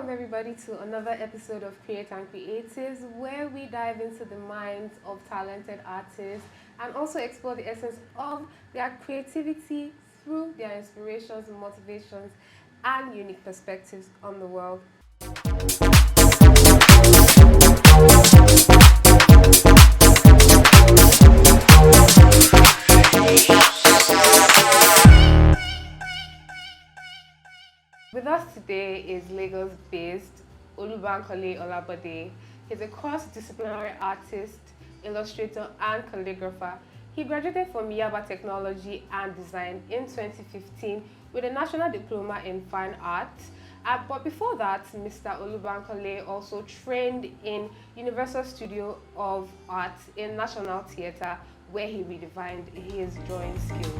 Welcome everybody to another episode of Creath and Creatives, where we dive into the minds of talented artists and also explore the essence of their creativity through their inspirations, motivations, and unique perspectives on the world. With us today is Lagos-based Olubankole Olabode. He's a cross-disciplinary artist, illustrator, and calligrapher. He graduated from Yaba Technology and Design in 2015 with a National Diploma in Fine Art. But before that, Mr. Olubankole also trained in Universal Studio of Art in National Theatre, where he redefined his drawing skills.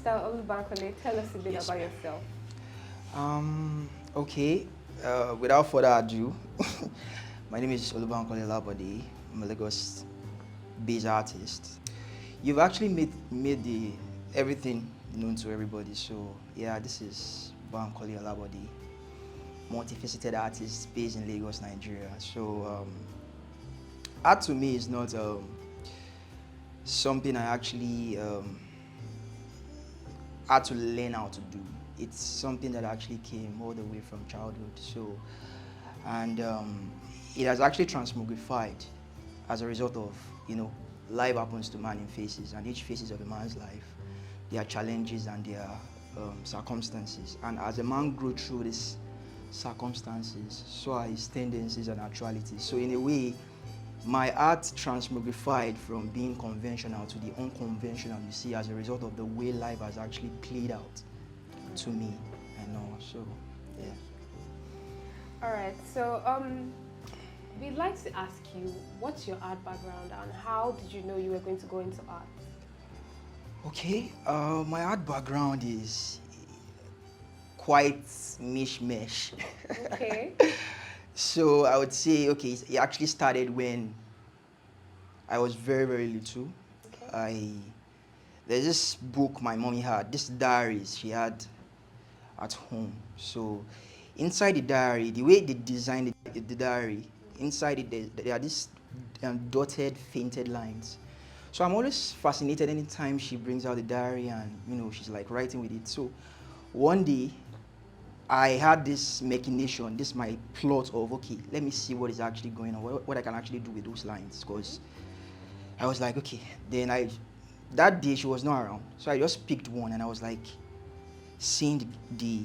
Mr. Olubankole, tell us a bit about yourself. Okay. Without further ado, my name is Olubankole Olabode. I'm a Lagos-based artist. You've actually made everything known to everybody. So yeah, this is Bankole Olabode, multifaceted artist based in Lagos, Nigeria. So art to me is not something I actually had to learn how to do. It's something that actually came all the way from childhood. So, and it has actually transmogrified as a result of, life happens to man in phases, and each phases of a man's life, their challenges and their circumstances. And as a man grew through these circumstances, so are his tendencies and actualities. So in a way, my art transmogrified from being conventional to the unconventional, you see, as a result of the way life has actually played out to me and all. So, yeah. All right. So, we'd like to ask you, what's your art background and how did you know you were going to go into art? Okay. My art background is quite mishmash. Okay. So I would say, okay, it actually started when I was very, very little. Okay. There's this book my mommy had, this diaries she had at home. So inside the diary, the way they designed the diary, inside it there are these dotted, fainted lines. So I'm always fascinated anytime she brings out the diary and, she's like writing with it. So one day, I had this machination, this my plot of, okay, let me see what is actually going on, what I can actually do with those lines, because I was like, okay, then that day she was not around, so I just picked one and I was like, seeing the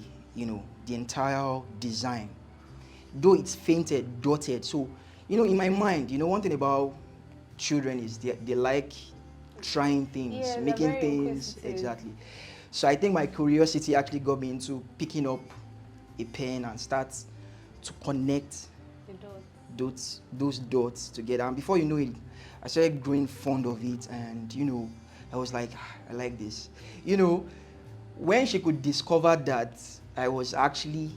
entire design, though it's fainted, dotted, so, in my mind, one thing about children is they like trying things, making things, exactly. So I think my curiosity actually got me into picking up a pen and start to connect those dots together. And before you know it, I started growing fond of it, and I was like, I like this. When she could discover that I was actually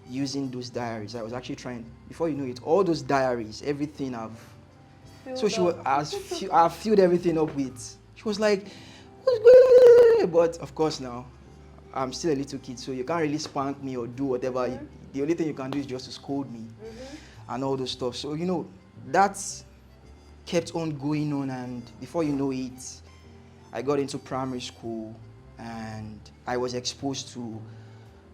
using those diaries, I was actually trying, before you know it, all those diaries, everything I've filled everything up with. She was like, what's going on? But of course now, I'm still a little kid, so you can't really spank me or do whatever. Mm-hmm. The only thing you can do is just to scold me, and all those stuff. So, that's kept on going on, and before you know it, I got into primary school, and I was exposed to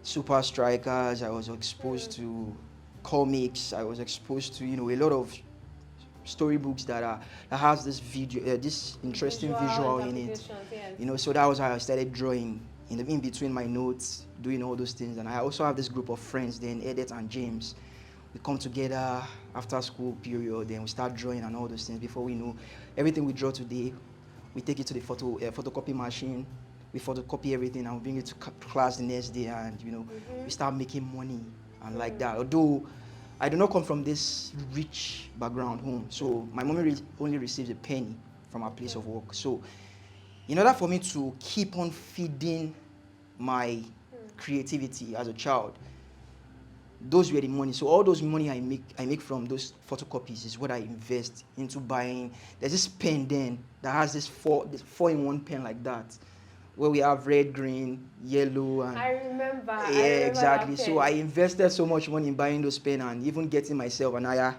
super strikers, I was exposed to comics, I was exposed to, a lot of storybooks that has this this interesting visual in it. Yes. So that was how I started drawing. In between my notes, doing all those things. And I also have this group of friends, then Edith and James. We come together after school period, then we start drawing and all those things. Before we know, everything we draw today, we take it to the photocopy machine, we photocopy everything and we bring it to class the next day, and we start making money and like that. Although I do not come from this rich background home, so my mom only receives a penny from her place of work. So in order for me to keep on feeding my creativity as a child, those were the money. So all those money I make from those photocopies is what I invest into buying. There's this pen then that has this four-in-one pen like that, where we have red, green, yellow, and I remember. yeah, I remember exactly. That pen. So I invested so much money in buying those pen and even getting myself an higher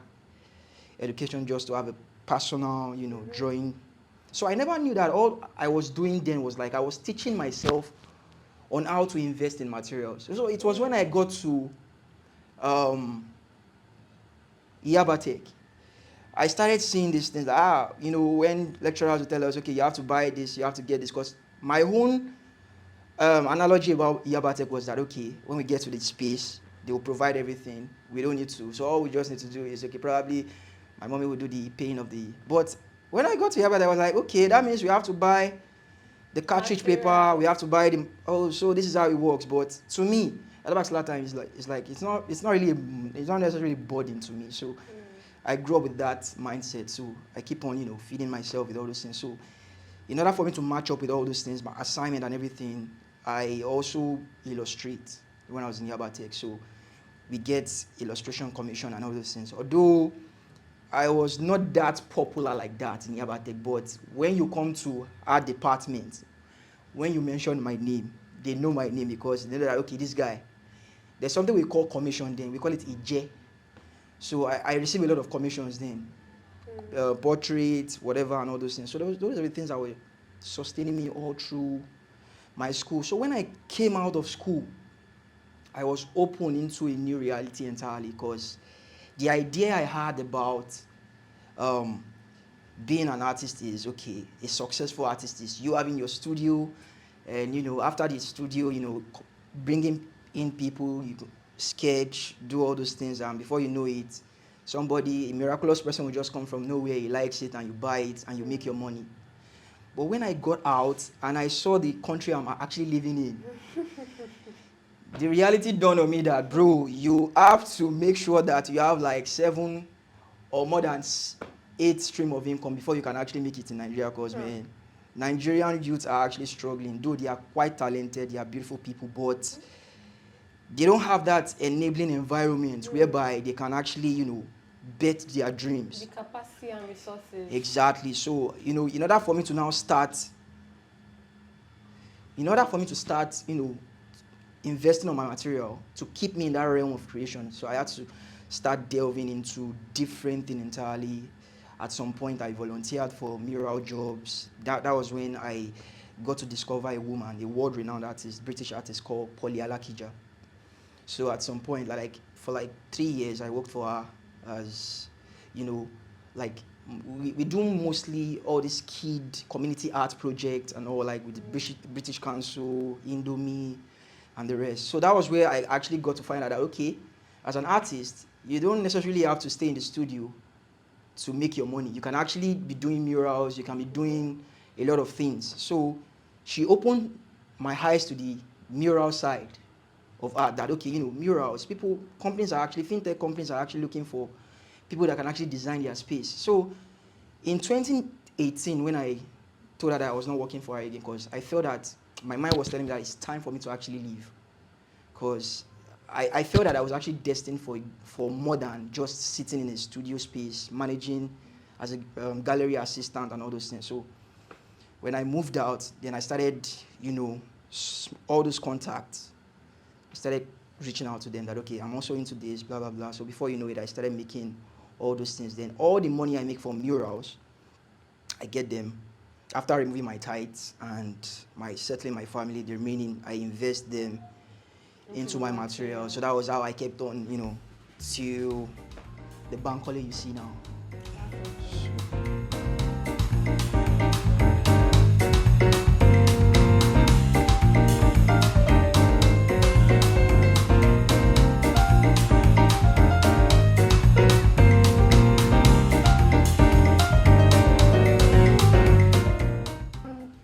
education just to have a personal, drawing. So I never knew that all I was doing then was like I was teaching myself on how to invest in materials. So it was when I got to Yaba Tech, I started seeing these things. When lecturers would tell us, okay, you have to buy this, you have to get this, because my own analogy about Yaba Tech was that, okay, when we get to the space, they will provide everything. We don't need to. So all we just need to do is, okay, probably my mommy will do the paying of the. But when I got to Yaba Tech, I was like, okay, that means we have to buy the cartridge paper, we have to buy them. Oh, so this is how it works. But to me, at the time, it's not necessarily a burden to me. So I grew up with that mindset. So I keep on, feeding myself with all those things. So in order for me to match up with all those things, my assignment and everything, I also illustrate when I was in Yaba Tech. So we get illustration commission and all those things. Although I was not that popular like that in Yaba Tech, but when you come to art department, when you mention my name, they know my name because they know that, okay, this guy. There's something we call commission then. We call it IJ. So I receive a lot of commissions then. Portraits, whatever, and all those things. So those are the things that were sustaining me all through my school. So when I came out of school, I was open into a new reality entirely because the idea I had about being an artist is, okay, a successful artist is you having your studio and, after the studio, bringing in people, you sketch, do all those things, and before you know it, a miraculous person will just come from nowhere, he likes it, and you buy it, and you make your money. But when I got out and I saw the country I'm actually living in, the reality dawned on me that, bro, you have to make sure that you have like 7 or more than 8 stream of income before you can actually make it in Nigeria. Because, man, Nigerian youths are actually struggling. Though they are quite talented, they are beautiful people, but they don't have that enabling environment whereby they can actually, bet their dreams. The capacity and resources. Exactly. So, in order for me to start, investing on my material to keep me in that realm of creation. So I had to start delving into different things entirely. At some point, I volunteered for mural jobs. That was when I got to discover a woman, a world-renowned artist, British artist called Polly Alakija. So at some point, for 3 years, I worked for her as, we do mostly all these kid community art projects and all, like with the British Council, Indomie, and the rest. So that was where I actually got to find out that, okay, as an artist, you don't necessarily have to stay in the studio to make your money. You can actually be doing murals, you can be doing a lot of things. So she opened my eyes to the mural side of art, that, okay, murals, fintech companies are actually looking for people that can actually design their space. So in 2018, when I told her that I was not working for her again, because I felt that my mind was telling me that it's time for me to actually leave, because I felt that I was actually destined for more than just sitting in a studio space, managing as a gallery assistant and all those things. So when I moved out, then I started, all those contacts. I started reaching out to them that, okay, I'm also into this, blah, blah, blah. So before you know it, I started making all those things. Then all the money I make from murals, I get them. After removing my tithes and settling my family, the remaining, I invest them into my material. So that was how I kept on, till the Bankole you see now.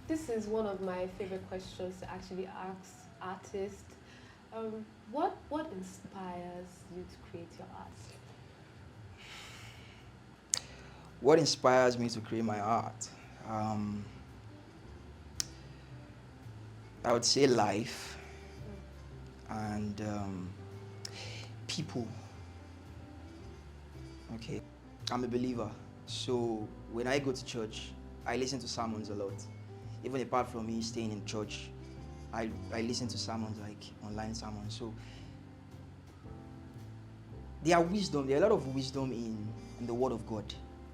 This is one of my favorite questions to actually ask artists. What inspires you to create your art? What inspires me to create my art? I would say life and people. Okay, I'm a believer, so when I go to church, I listen to sermons a lot. Even apart from me staying in church, I listen to sermons, like online sermons. So there are wisdom. There are a lot of wisdom in the Word of God.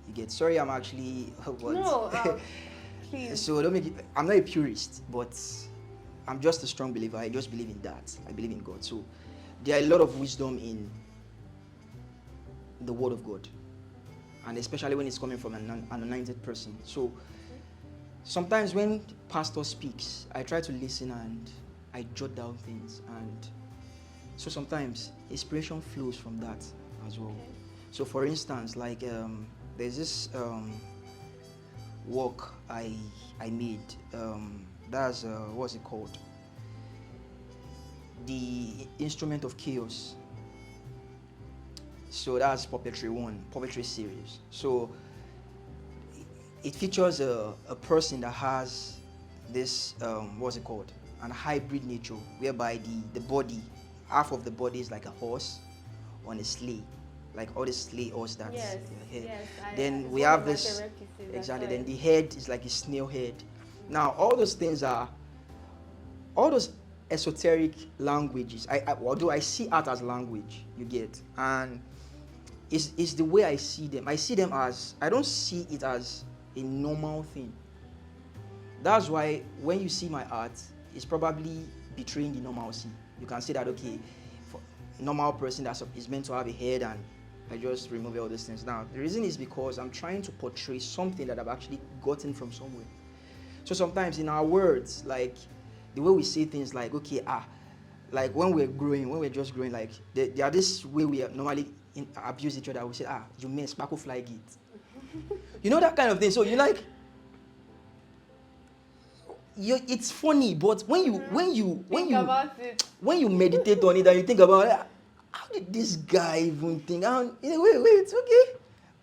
You get. Sorry, I'm actually what? No, please. So don't make it. I'm not a purist, but I'm just a strong believer. I just believe in that. I believe in God. So there are a lot of wisdom in the Word of God, and especially when it's coming from an anointed person. So sometimes when pastor speaks, I try to listen and I jot down things, and so sometimes inspiration flows from that as well. Okay. So for instance, like there's this work I made. That's what's it called? The Instrument of Chaos. So that's puppetry series. So it features a person that has this what's it called? An hybrid nature, whereby the body, half of the body is like a horse on a sleigh, like all the sleigh horse that's here. Yes. Then we have this exactly. Then the head is like a snail head. Now all those things are all those esoteric languages. Although I see art as language, you get, and it's the way I see them. I see them as, I don't see it as a normal thing. That's why when you see my art, it's probably betraying the normalcy. You can say that, okay, for a normal person that is meant to have a head, and I just remove all these things. Now, the reason is because I'm trying to portray something that I've actually gotten from somewhere. So sometimes in our words, like the way we say things, like, okay, like when we're just growing, like there are this way we normally abuse each other. We say, you may sparkle fly gate. You know, that kind of thing. So you like, it's funny, but when you meditate on it and you think about, how did this guy even think? And wait, it's okay.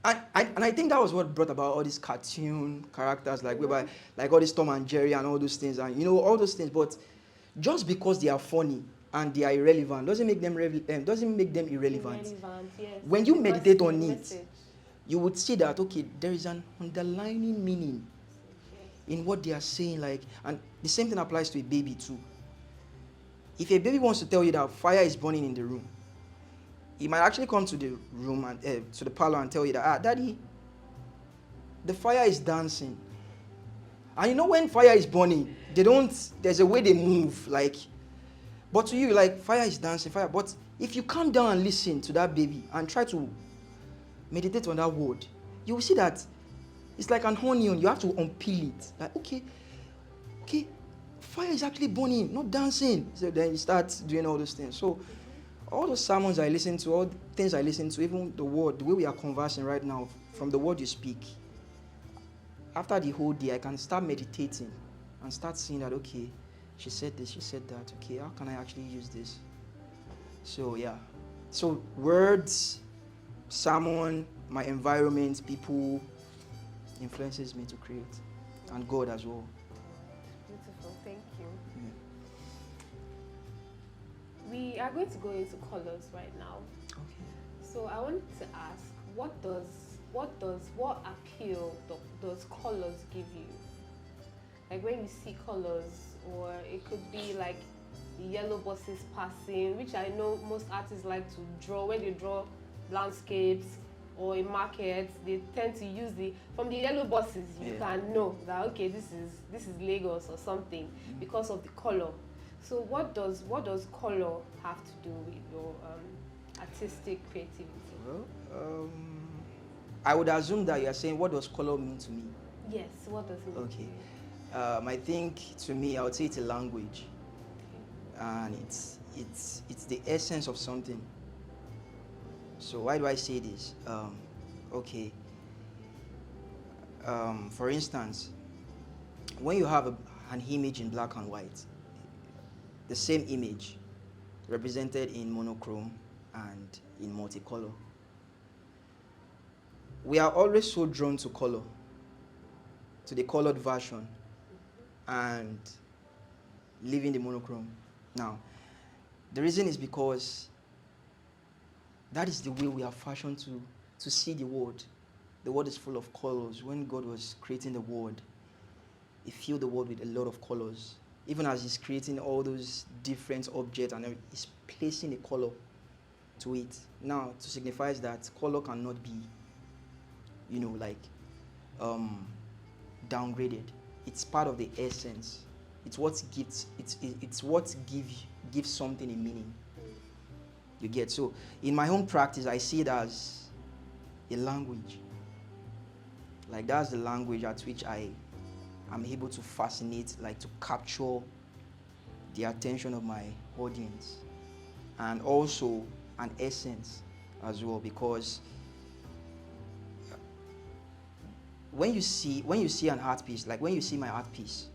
And I think that was what brought about all these cartoon characters, like whereby, like all this Tom and Jerry and all those things, and all those things. But just because they are funny and they are irrelevant doesn't make them irrelevant. Yes. When you meditate on it, you would see that, okay, there is an underlying meaning in what they are saying. Like, and the same thing applies to a baby too. If a baby wants to tell you that fire is burning in the room, he might actually come to the room and to the parlor and tell you that, Daddy, the fire is dancing. And when fire is burning, there's a way they move, like, but to you, like, fire is dancing, fire. But if you calm down and listen to that baby and try to meditate on that word, you will see that it's like an onion. You have to unpeel it. Like, okay, fire is actually burning, not dancing. So then you start doing all those things. So all those sermons I listen to, all the things I listen to, even the word, the way we are conversing right now, from the word you speak, after the whole day, I can start meditating and start seeing that, okay, she said this, she said that. Okay, how can I actually use this? So yeah. So words, sermon, my environment, people influences me to create. And God as well. Beautiful, thank you. Yeah. We are going to go into colors right now. Okay. So I wanted to ask, what appeal does colors give you? Like when you see colors, or it could be like yellow buses passing, which I know most artists like to draw. When they draw landscapes or in markets, they tend to use from the yellow buses. You can know that, okay, this is Lagos or something because of the color. So what does color have to do with your artistic creativity? Well, I would assume that you are saying, what does color mean to me? Yes, what does it mean to you? I think to me, I would say it's a language, and it's the essence of something. So why do I say this? For instance, when you have an image in black and white, the same image represented in monochrome and in multicolor, we are always so drawn to color, to the colored version, and leaving the monochrome. Now, the reason is because that is the way we are fashioned to see the world. The world is full of colors. When God was creating the world, He filled the world with a lot of colors. Even as He's creating all those different objects and He's placing a color to it. Now, to signify that color cannot be, downgraded. It's part of the essence. It's what gives. It's what gives something a meaning. You get? So, in my own practice, I see it as a language. Like that's the language at which I am able to fascinate, like to capture the attention of my audience, and also an essence as well, because when you see an art piece, like when you see my art piece,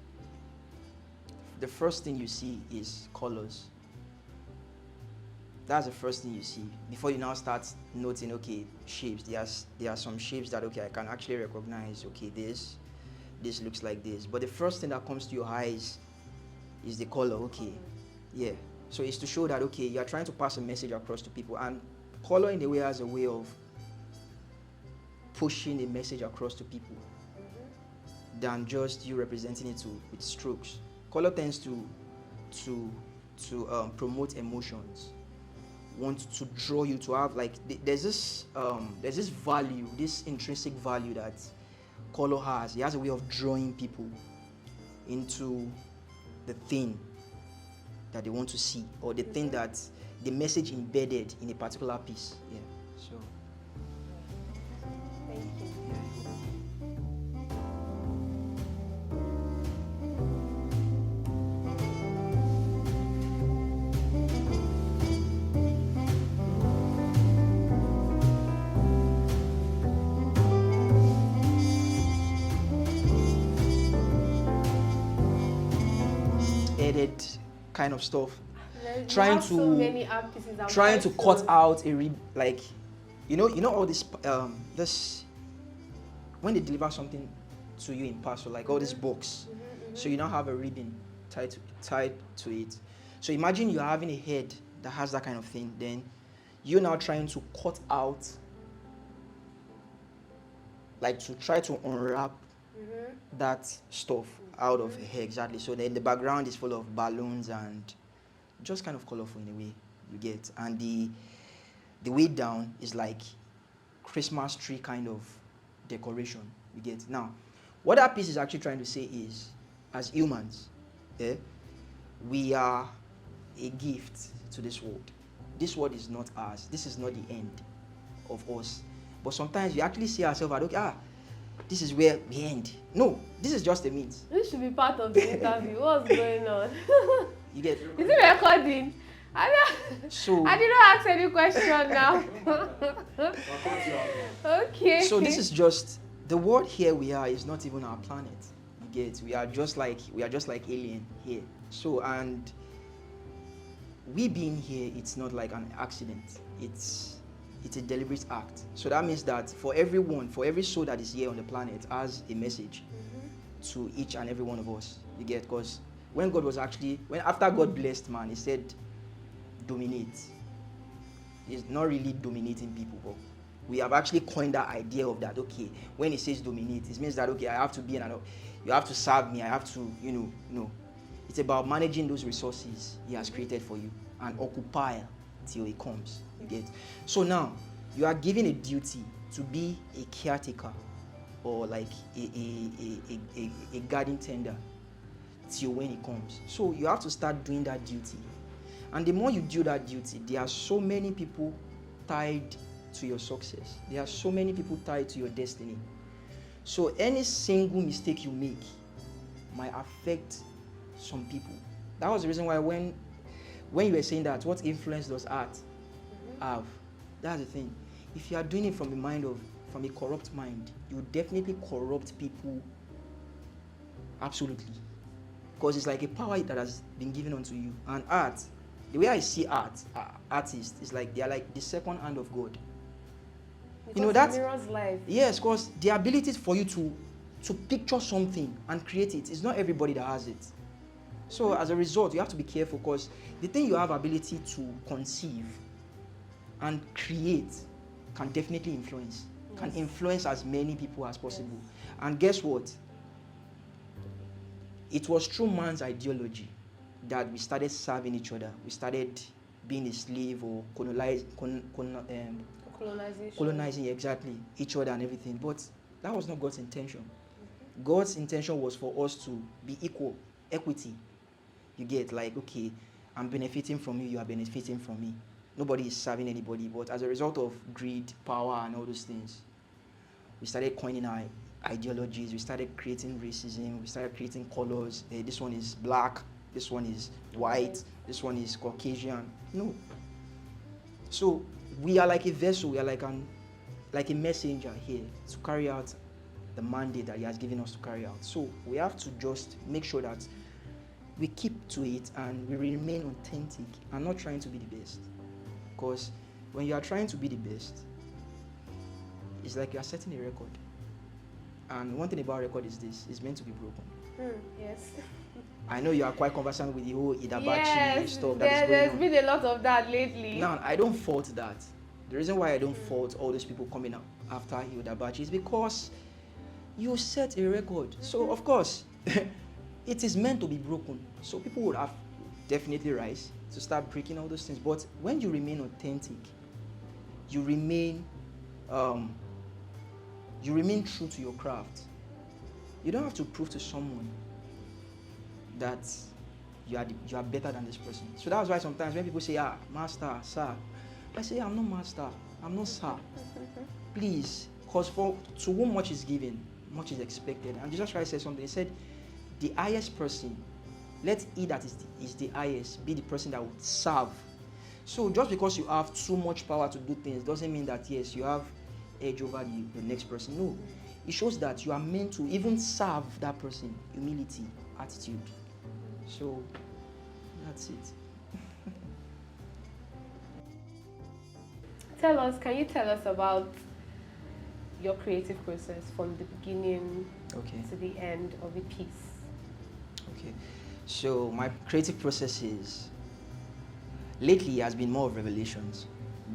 the first thing you see is colors. That's the first thing you see before you now start noting, okay, shapes. There are some shapes that, okay, I can actually recognize, okay, this looks like this. But the first thing that comes to your eyes is the color, okay. Yeah. So it's to show that, okay, you're trying to pass a message across to people, and color in a way has a way of pushing a message across to people than just you representing it with strokes. Color tends to promote emotions, want to draw you to have, like, there's this value, this intrinsic value that color has. It has a way of drawing people into the thing that they want to see, or the thing that the message embedded in a particular piece. Yeah. So Thank you. edit kind of stuff. We Trying have to so many art pieces. I'm trying to cut out like all this this when they deliver something to you in parcel, like all this box. So you now have a ribbon tied to it. So imagine you're having a head that has that kind of thing, then you're now trying to cut out, like to try to unwrap that stuff out of a hair, exactly. So then the background is full of balloons and just kind of colorful in a way, you get. And the way down is like Christmas tree kind of decoration, you get. Now, what that piece is actually trying to say is, as humans, we are a gift to this world. This world is not ours. This is not the end of us. But sometimes we actually see ourselves as, okay, this is where we end. No, this is just a means. This should be part of the interview. What's going on? You get? Is it recording? I did not ask any question now. Okay. So this is just the world here we are is not even our planet. You get? We are just like alien here. So, and we being here, it's not like an accident. It's a deliberate act. So that means that for every soul that is here on the planet has a message to each and every one of us. You get? Because after God blessed man, He said, dominate. He's not really dominating people, but we have actually coined that idea of that. Okay, when He says dominate, it means that, okay, I have to be you have to serve me. I have to, no. It's about managing those resources He has created for you and occupy till He comes. You get? So now you are given a duty to be a caretaker, or like a garden tender till when He comes. So you have to start doing that duty. And the more you do that duty, there are so many people tied to your success. There are so many people tied to your destiny. So any single mistake you make might affect some people. That was the reason why when you were saying that, what influence does art have? That's the thing. If you are doing it from a corrupt mind, you will definitely corrupt people. Absolutely. Because it's like a power that has been given unto you. And art, the way I see artists, is like they are like the second hand of God. Because it mirrors life. Yes, because the ability for you to picture something and create it is not everybody that has it. So as a result, you have to be careful, because the thing you have ability to conceive and Creath can definitely influence. Can influence as many people as possible. And guess what? It was through man's ideology that we started serving each other. We started being a slave or colonizing exactly each other and everything. But that was not God's intention. God's intention was for us to be equal, equity. You get, like, okay, I'm benefiting from you, you are benefiting from me. Nobody is serving anybody, but as a result of greed, power, and all those things, we started coining our ideologies, we started creating racism, we started creating colors. This one is black, this one is white, this one is Caucasian. No. So we are like a vessel, we are like a messenger here to carry out the mandate that he has given us to carry out. So we have to just make sure that we keep to it and we remain authentic and not trying to be the best. Because when you are trying to be the best, it's like you are setting a record. And one thing about record is this, it's meant to be broken. Yes. I know you are quite conversant with the whole Idabachi stuff that is going on. There's been a lot of that lately. Now, I don't fault that. The reason why I don't fault all those people coming up after Idabachi is because you set a record. So, of course, it is meant to be broken. So people would have definitely rise to start breaking all those things. But when you remain authentic, you remain true to your craft. You don't have to prove to someone that you are better than this person. So that's why sometimes when people say, master, sir, I say, I'm not master, I'm not sir. Please, because to whom much is given, much is expected. And Jesus Christ said something. He said, the highest person, let he that is the highest be the person that would serve. So just because you have too much power to do things doesn't mean that, yes, you have edge over the next person. No. It shows that you are meant to even serve that person. Humility, attitude. So that's it. Can you tell us about your creative process from the beginning to the end of a piece? Okay. So my creative process lately has been more of revelations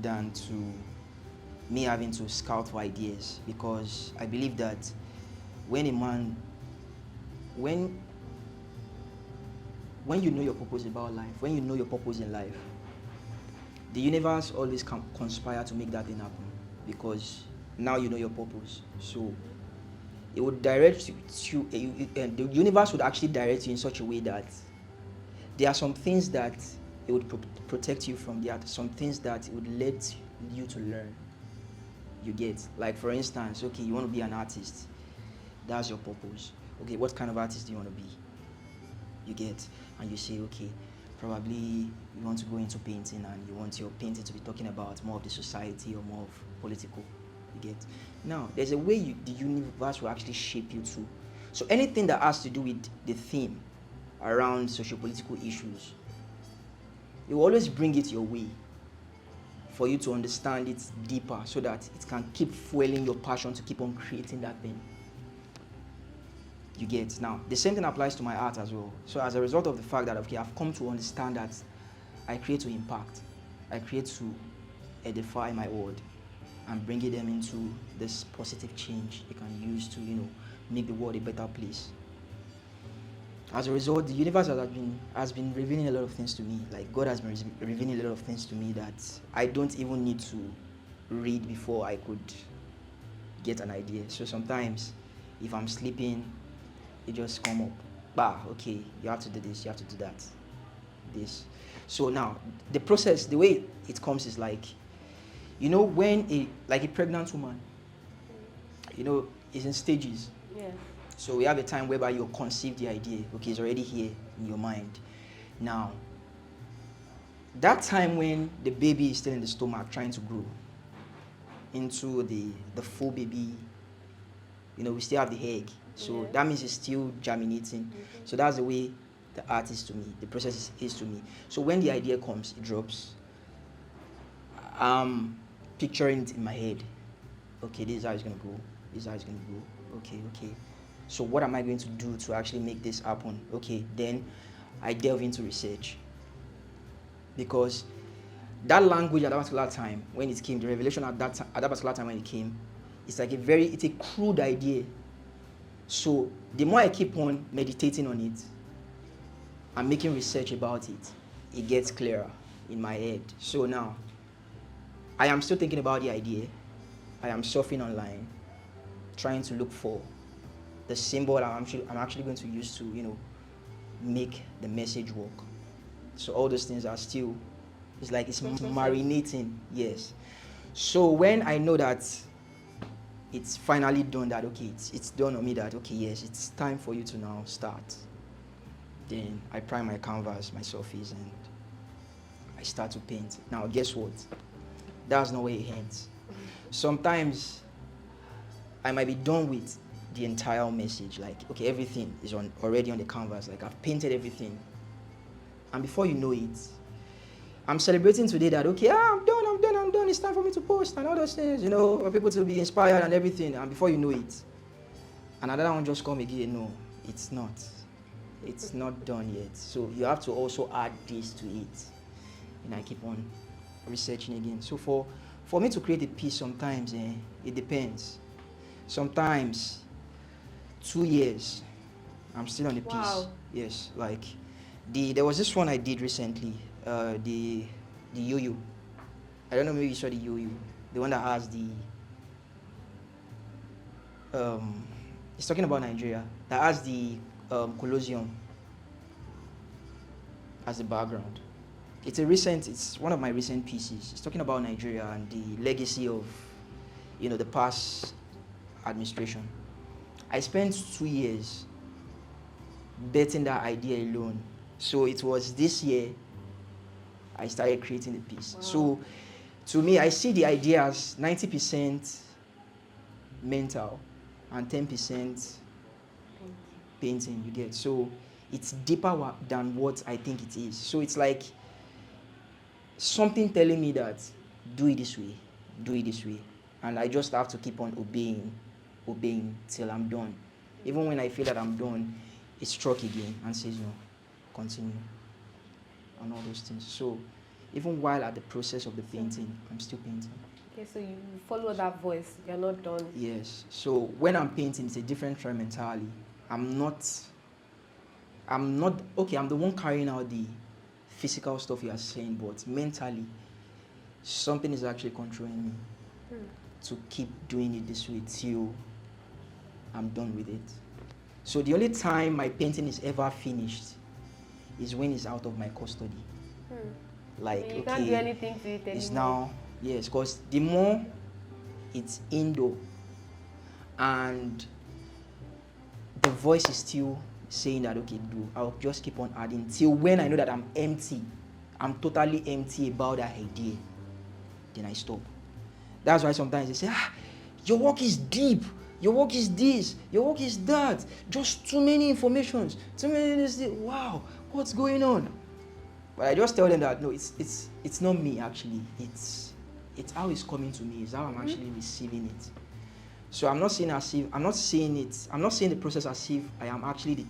than to me having to scout for ideas, because I believe that when you know your purpose about life, when you know your purpose in life, the universe always can conspire to make that thing happen, because now you know your purpose. So it would direct you, the universe would actually direct you in such a way that there are some things that it would protect you from, there are some things that it would let you to learn. You get, like, for instance, okay, you want to be an artist, that's your purpose. Okay, what kind of artist do you want to be? You get, and you say, okay, probably you want to go into painting and you want your painting to be talking about more of the society or more of political. You get, now there's a way the universe will actually shape you too. So anything that has to do with the theme around sociopolitical issues, it will always bring it your way for you to understand it deeper, so that it can keep fueling your passion to keep on creating that thing. You get, now the same thing applies to my art as well. So as a result of the fact that, okay, I've come to understand that I create to impact, I create to edify my world and bringing them into this positive change they can use to, make the world a better place. As a result, the universe has been revealing a lot of things to me. Like, God has been revealing a lot of things to me that I don't even need to read before I could get an idea. So sometimes, if I'm sleeping, it just come up. Okay, you have to do this, you have to do that. This. So now, the process, the way it comes is like, when a pregnant woman, is in stages. Yeah. So we have a time whereby you conceive the idea. Okay, it's already here in your mind. Now, that time when the baby is still in the stomach trying to grow into the full baby, we still have the egg. So that means it's still germinating. Mm-hmm. So that's the way the art is to me, the process is to me. So when the idea comes, it drops. I'm picturing it in my head. Okay, this is how it's going to go. This is how it's going to go. Okay. So what am I going to do to actually make this happen? Okay, then I delve into research. Because that language at that particular time when it came, the revelation at that particular time when it came, it's like it's a crude idea. So the more I keep on meditating on it and making research about it, it gets clearer in my head. So now, I am still thinking about the idea. I am surfing online, trying to look for the symbol I'm actually going to use to, make the message work. So all those things are still, it's like it's marinating, yes. So when I know that it's finally done, that okay, it's done on me, that okay, yes, it's time for you to now start, then I prime my canvas, my surface, and I start to paint. Now guess what? That's not where it ends. Sometimes I might be done with the entire message, like okay, everything is already on the canvas, like I've painted everything, and before you know it, I'm celebrating today that okay, I'm done, it's time for me to post and all those things, for people to be inspired and everything, and before you know it, another one just come again. No, it's not done yet. So you have to also add this to it, and I keep on researching again. So for me to create a piece, sometimes it depends. Sometimes 2 years, I'm still on the piece. Wow. Yes, like there was this one I did recently, the yo-yo. I don't know, maybe you saw the yo-yo, the one that has the it's talking about Nigeria, that has the Colosseum as the background. It's one of my recent pieces. It's talking about Nigeria and the legacy of, the past administration. I spent 2 years betting that idea alone. So it was this year I started creating the piece. Wow. So to me, I see the idea as 90% mental and 10% painting, you get. So it's deeper than what I think it is. So it's like something telling me that do it this way. And I just have to keep on obeying till I'm done. Even when I feel that I'm done, it struck again and says, no, continue, and all those things. So even while at the process of the painting, I'm still painting. Okay, so you follow that voice, you're not done. Yes. So when I'm painting, it's a different trend entirely. I'm not, okay, I'm the one carrying out the physical stuff you are saying, but mentally, something is actually controlling me to keep doing it this way till I'm done with it. So the only time my painting is ever finished is when it's out of my custody. Like, you can't do anything to it anymore. It's now, yes, because the more it's indoor and the voice is still saying that, okay, I'll just keep on adding till when I know that I'm empty. I'm totally empty about that idea. Then I stop. That's why sometimes they say, your work is deep. Your work is this. Your work is that. Just too many informations. Too many this. Wow, what's going on? But I just tell them that no, it's not me actually. It's how it's coming to me. It's how I'm actually receiving it. So I'm not saying the process as if I am actually the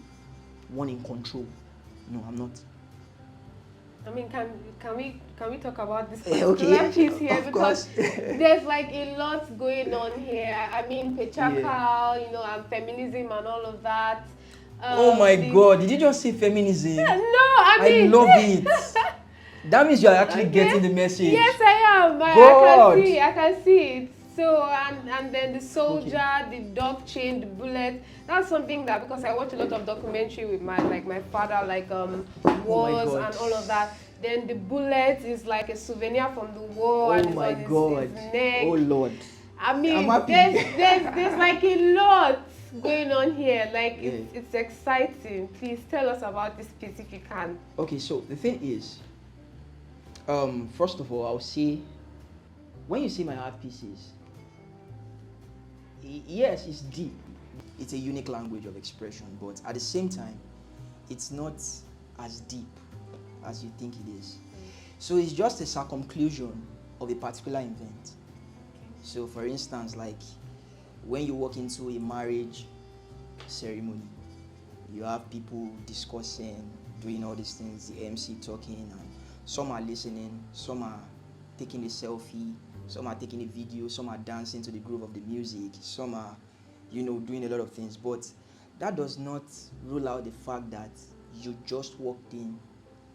one in control. No, I'm not. I mean, can we talk about this okay, piece here, because there's like a lot going on here. I mean, patriarchal, and feminism and all of that. Oh my God! Did you just say feminism? No, I mean, I love it. That means you are actually getting the message. Yes, I am. I can see it. So and then the soldier, the dog chain, the bullet. That's something that, because I watch a lot of documentary with my father, wars and all of that. Then the bullet is like a souvenir from the war and it's on his neck. Oh Lord. I mean, there's like a lot going on here. Like it's exciting. Please tell us about this piece if you can. Okay, so the thing is, first of all, I'll say, when you see my art pieces, yes, it's deep. It's a unique language of expression, but at the same time, it's not as deep as you think it is. So it's just a circumclusion of a particular event. So for instance, like when you walk into a marriage ceremony, you have people discussing, doing all these things, the MC talking, and some are listening, some are taking a selfie, some are taking a video, some are dancing to the groove of the music, some are, doing a lot of things. But that does not rule out the fact that you just walked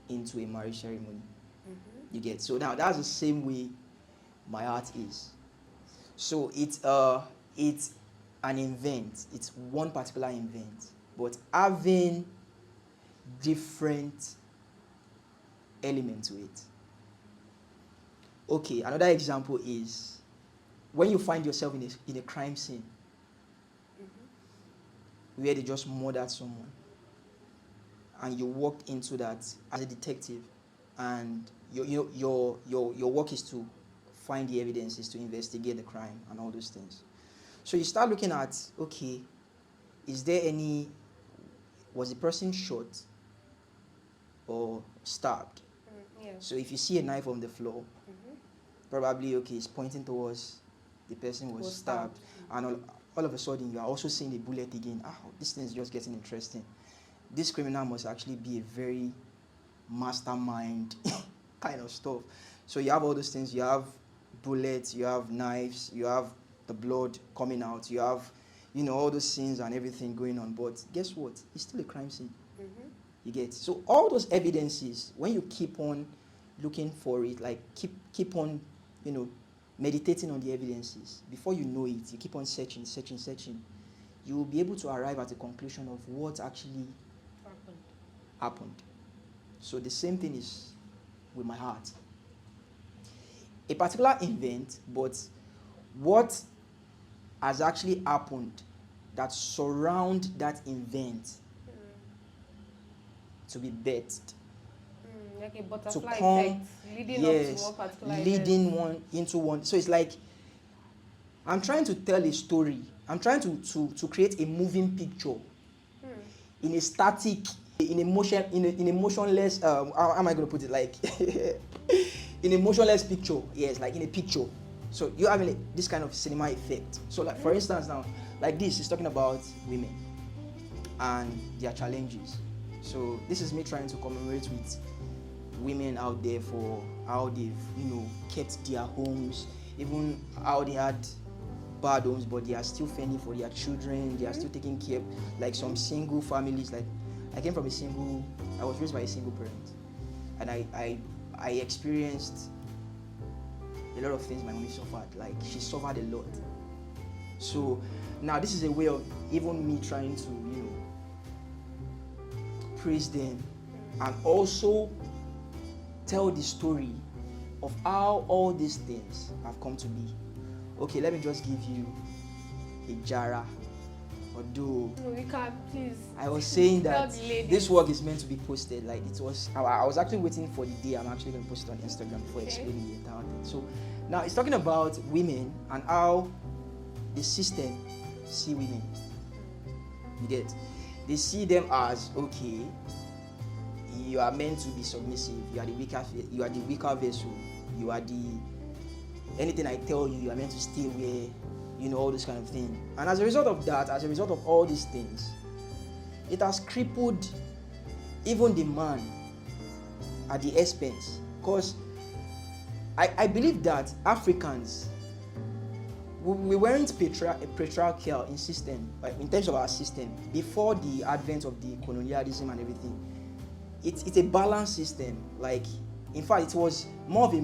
into a marriage ceremony. You get? So now that's the same way my art is. So it's an event. It's one particular event, but having different elements to it. Okay, another example is when you find yourself in a crime scene where they just murdered someone, and you walked into that as a detective, and your work is to find the evidences, to investigate the crime and all those things. So you start looking at, okay, was the person shot or stabbed? Yeah. So if you see a knife on the floor, probably, okay, it's pointing towards the person was stabbed. And all of a sudden, you are also seeing the bullet again. This thing is just getting interesting. This criminal must actually be a very mastermind kind of stuff. So you have all those things. You have bullets, you have knives, you have the blood coming out, you have, all those scenes and everything going on. But guess what? It's still a crime scene. You get? So all those evidences, when you keep on looking for it, like keep on, meditating on the evidences, before you know it, you keep on searching, you will be able to arrive at a conclusion of what actually happened. So the same thing is with my heart. A particular event, but what has actually happened that surround that event to be birthed. Like a butterfly to come, effect, leading up to one particular leading event. one into one. So it's like I'm trying to tell a story. I'm trying to create a moving picture in a static, in a motionless. How am I going to put it? Like in a motionless picture. Yes, like in a picture. So you're having this kind of cinema effect. So like for instance now, like this is talking about women and their challenges. So this is me trying to commemorate with women out there for how they've, kept their homes, even how they had bad homes, but they are still fending for their children, they are still taking care, like some single families. Like I was raised by a single parent, and I experienced a lot of things my mommy suffered. Like she suffered a lot. So now this is a way of even me trying to, praise them and also tell the story of how all these things have come to be. Okay, let me just give you a jara. Although no, we can't, please. I was saying that Tell this work is meant to be posted. Like I was actually waiting for the day I'm actually going to post it on Instagram before explaining the entire thing. So now it's talking about women and how the system see women. You get? They see them as, okay, you are meant to be submissive. You are the weaker vessel. You are anything I tell you, you are meant to stay where, all this kind of thing. And as a result of that, as a result of all these things, it has crippled even the man at the expense. Because I believe that Africans, we weren't patriarchal in system, like in terms of our system, before the advent of the colonialism and everything. It's a balanced system. Like, in fact, it was more of a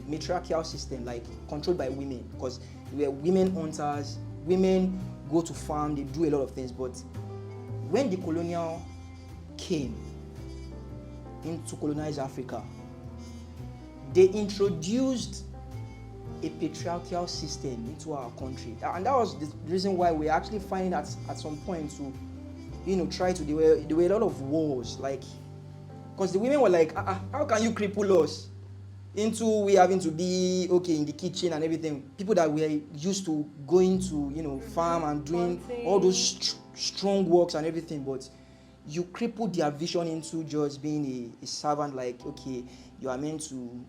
matriarchal system, like controlled by women, because we were women hunters. Women go to farm, they do a lot of things. But when the colonial came in to colonize Africa, they introduced a patriarchal system into our country, and that was the reason why we're actually finding that at some point to, there were a lot of wars, like, because the women were like, how can you cripple us into we having to be in the kitchen and everything? People that were used to going to farm and doing all those strong works and everything, but you crippled their vision into just being a servant. Like, okay, you are meant to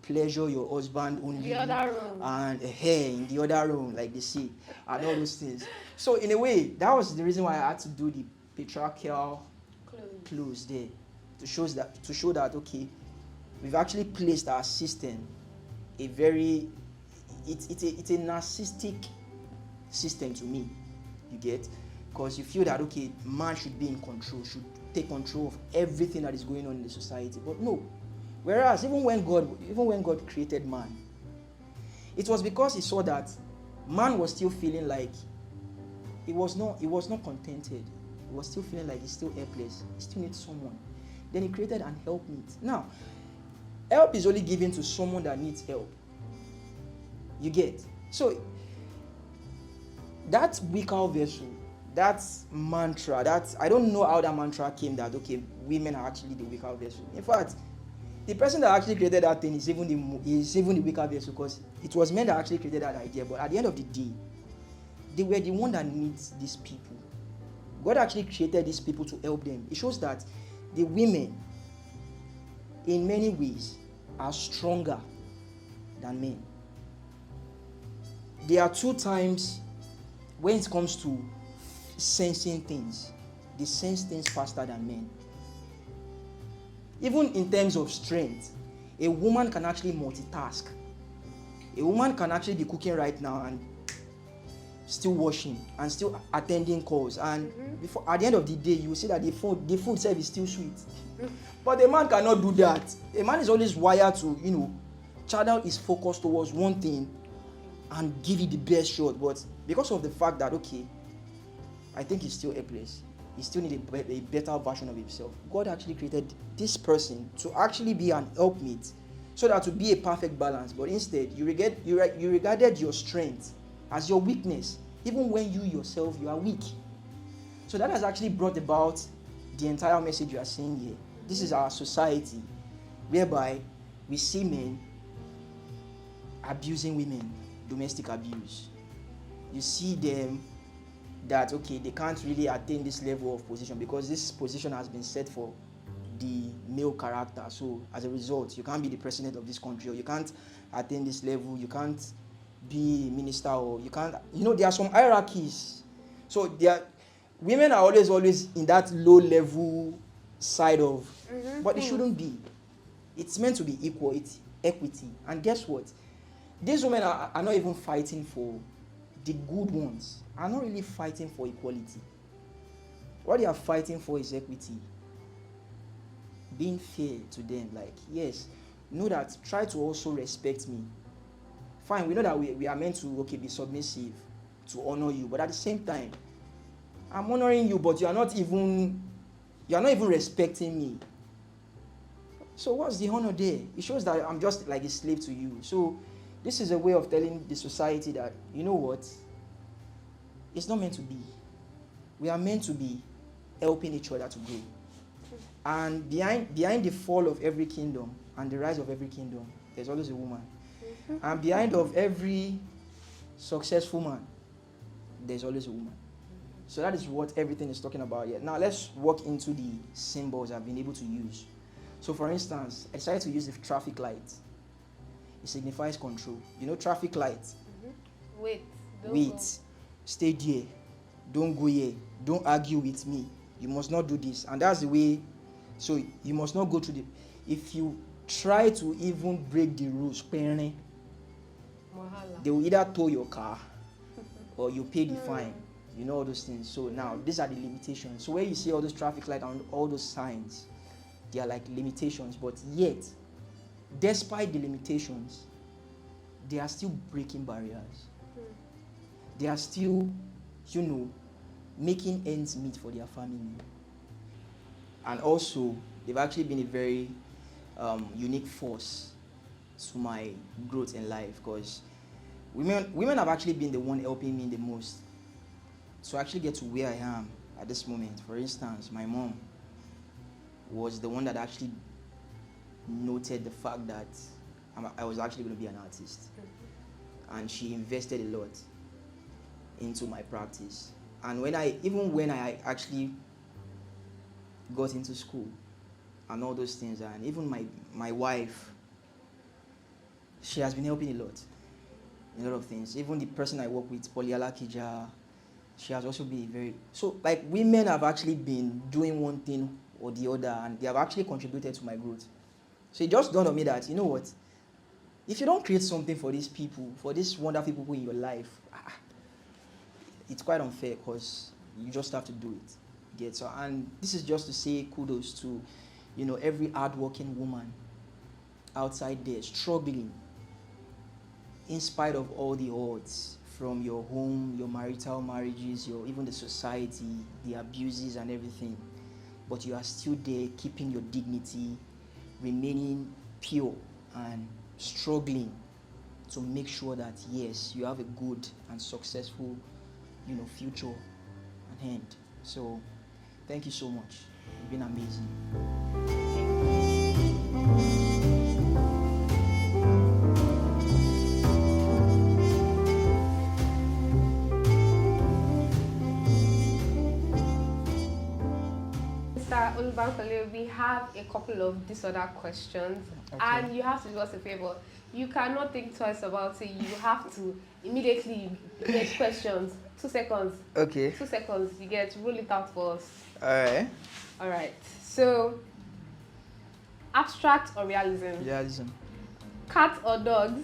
pleasure your husband only, the other room, and hair in the other room, like they see, and all those things. So in a way, that was the reason why I had to do the patriarchal clothes there, to show that okay, we've actually placed our system a very, it's a narcissistic system to me, you get? Because you feel that, okay, man should be in control, should take control of everything that is going on in the society. But no. Whereas even when God created man, it was because he saw that man was still feeling like he was not contented. He was still feeling like he's still helpless. He still needs someone. Then he created an helpmeet. Now, help is only given to someone that needs help. You get? So that weaker vessel, that mantra, I don't know how that mantra came that, okay, women are actually the weaker vessel. In fact, the person that actually created that thing is even the weaker vessel, because it was men that actually created that idea. But at the end of the day, they were the one that needs these people. God actually created these people to help them. It shows that the women, in many ways, are stronger than men. There are 2 times when it comes to sensing things, they sense things faster than men. Even in terms of strength, a woman can actually multitask. A woman can actually be cooking right now and still washing and still attending calls, and before, at the end of the day, you will see that the food itself is still sweet. But a man cannot do that. A man is always wired to, channel his focus towards one thing and give it the best shot. But because of the fact that, okay, I think he's still helpless, he still needs a better version of himself, God actually created this person to actually be an helpmate, so that to be a perfect balance. But instead, you regarded your strength as your weakness, even when you yourself, you are weak. So that has actually brought about the entire message you are seeing here. This is our society, whereby we see men abusing women, domestic abuse. You see them that, okay, they can't really attain this level of position because this position has been set for the male character. So as a result, you can't be the president of this country, or you can't attain this level, you can't be a minister, or you can't, there are some hierarchies. So women are always in that low level side of, but it shouldn't be. It's meant to be equal, it's equity. And guess what? These women are not even fighting for the good ones, are not really fighting for equality. What they are fighting for is equity. Being fair to them, like, yes, know that, try to also respect me. Fine, we know that we are meant to, okay, be submissive, to honor you, but at the same time, I'm honoring you, but you are not even respecting me. So what's the honor there? It shows that I'm just like a slave to you. So this is a way of telling the society that, you know what, it's not meant to be. We are meant to be helping each other to grow. And behind the fall of every kingdom and the rise of every kingdom, there's always a woman. And behind of every successful man, there's always a woman. So that is what everything is talking about here. Now let's walk into the symbols I've been able to use. So for instance, I decided to use the traffic light. It signifies control. Traffic light. Wait. Stay there. Don't go here. Don't argue with me. You must not do this. And that's the way. So you must not go to if you try to even break the rules, they will either tow your car or you pay the fine. All those things. So now these are the limitations. So where you see all those traffic lights and all those signs, they are like limitations. But yet, despite the limitations, they are still breaking barriers. They are still, making ends meet for their family. And also, they've actually been a very unique force to my growth in life, because women have actually been the one helping me the most to actually get to where I am at this moment. For instance, my mom was the one that actually noted the fact that I was actually going to be an artist, and she invested a lot into my practice. And when I actually got into school and all those things, and even my wife, she has been helping a lot of things. Even the person I work with, Poliala Kija, she has also been very, so like women have actually been doing one thing or the other, and they have actually contributed to my growth. So it just dawned on me that, you know what, if you don't create something for these people, for these wonderful people in your life, it's quite unfair because you just have to do it. Get so, and this is just to say kudos to, every hardworking woman outside there struggling in spite of all the odds from your home, your marital marriages, even the society, the abuses and everything. But you are still there, keeping your dignity, remaining pure and struggling to make sure that yes, you have a good and successful, future at hand. So, thank you so much. It's been amazing. Mr. Olubankole, we have a couple of disorder questions, and you have to do us a favor. You cannot think twice about it. You have to immediately get questions. 2 seconds. Okay. 2 seconds. You get roll it out for us. All right. So, abstract or realism? Realism. Cat or dogs?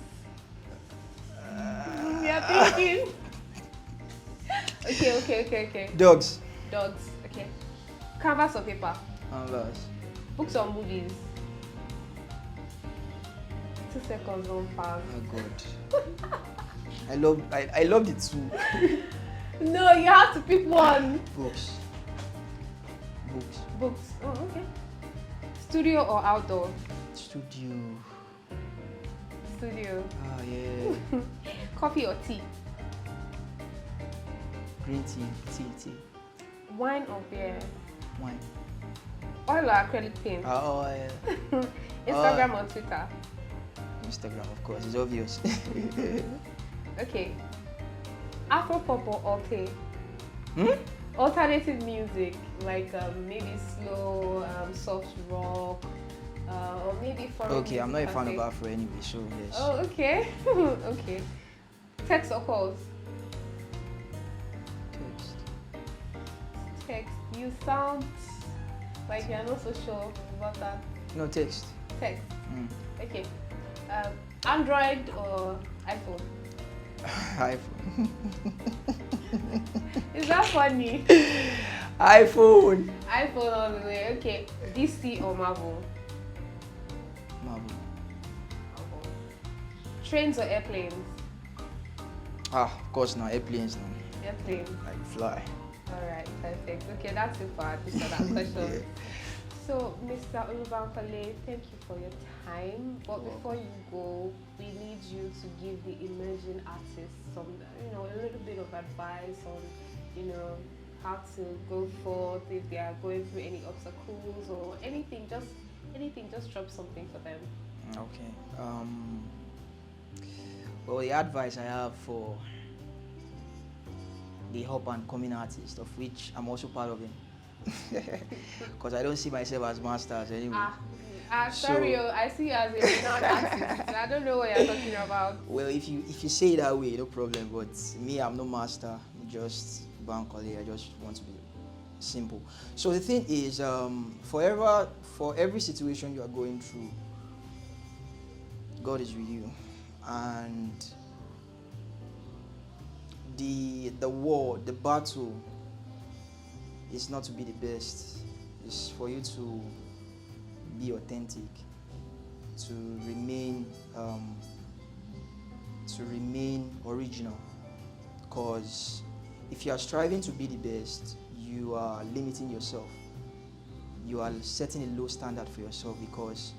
You're thinking. Okay. Dogs. Dogs. Okay. Canvas or paper? Canvas. Books or movies? 2 seconds, one pass. Oh God. I love the two. No, you have to pick one. Books. Books. Oh, okay. Studio or outdoor? Studio. Ah, yeah. Coffee or tea? Green tea. Wine or beer? Wine. Oil or acrylic paint? Oil. Instagram or Twitter? Instagram, of course. It's obvious. Okay. Afro-pop or alt? Alternative music, like maybe slow, soft rock, or maybe foreign Okay, I'm not a fan music. of Afro anyway, so yes. Oh, okay. Okay. Text or calls? Text. You sound like you're not so sure about that. No, text. Text. Okay. Android or iPhone? iPhone. Is that funny? iPhone. iPhone all the way. Okay. DC or Marvel? Marvel. Trains or airplanes? Of course now, airplanes now. Airplanes. Like fly. Alright, perfect. Okay, that's it for our that question. Yeah. So, Mr. Olubankole, thank you for your time. But before you go, we need you to give the emerging artists some, a little bit of advice on, how to go forth if they are going through any obstacles or anything. Just drop something for them. Okay. Well, the advice I have for the up and coming artists, of which I'm also part of them, because I don't see myself as masters anyway. Sorry, I see you as a renowned artist. I don't know what you're talking about. Well, if you say it that way, no problem. But me, I'm no master. I'm just Bankole. I just want to be simple. So the thing is, for every situation you are going through, God is with you, and the war, the battle, is not to be the best. It's for you to be authentic, to remain original. Because if you are striving to be the best, you are limiting yourself. You are setting a low standard for yourself, because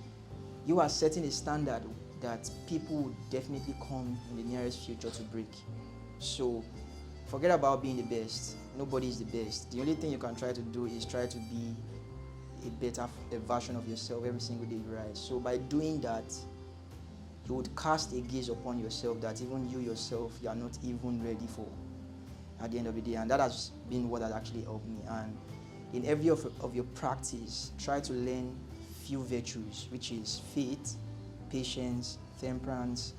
you are setting a standard that people would definitely come in the nearest future to break. So forget about being the best. Nobody is the best. The only thing you can try to do is try to be a version of yourself every single day you rise. So by doing that, you would cast a gaze upon yourself that even you yourself, you are not even ready for at the end of the day. And that has been what has actually helped me. And in every of your practice, try to learn few virtues, which is faith, patience, temperance,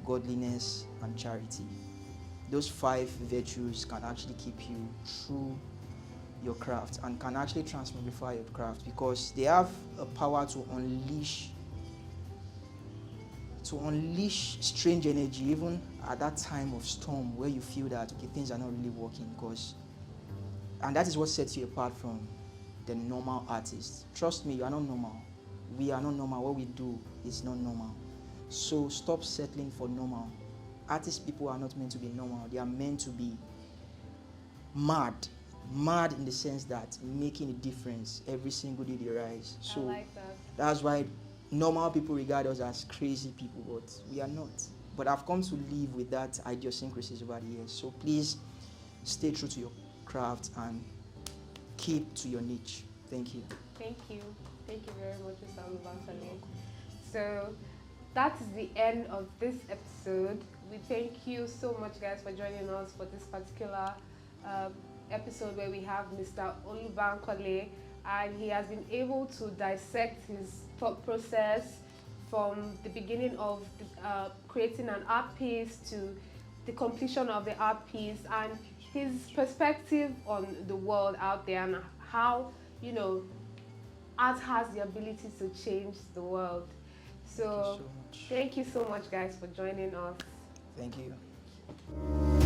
godliness, and charity. Those 5 virtues can actually keep you through your craft and can actually transmogrify your craft, because they have a power to unleash to unleash strange energy, even at that time of storm where you feel that okay, things are not really working, and that is what sets you apart from the normal artists. Trust me, you are not normal. We are not normal. What we do is not normal. So stop settling for normal. Artist people are not meant to be normal. They are meant to be mad. Mad in the sense that making a difference every single day they rise. So I like that. That's why normal people regard us as crazy people, but we are not. But I've come to live with that idiosyncrasies over the years. So please stay true to your craft and keep to your niche. Thank you. Thank you. Thank you very much, Mr. Olubankole. So that is the end of this episode. We thank you so much, guys, for joining us for this particular episode where we have Mr. Olubankole, and he has been able to dissect his thought process from the beginning of creating an art piece to the completion of the art piece, and his perspective on the world out there and how, you know, art has the ability to change the world. So thank you so much, guys, for joining us. Thank you.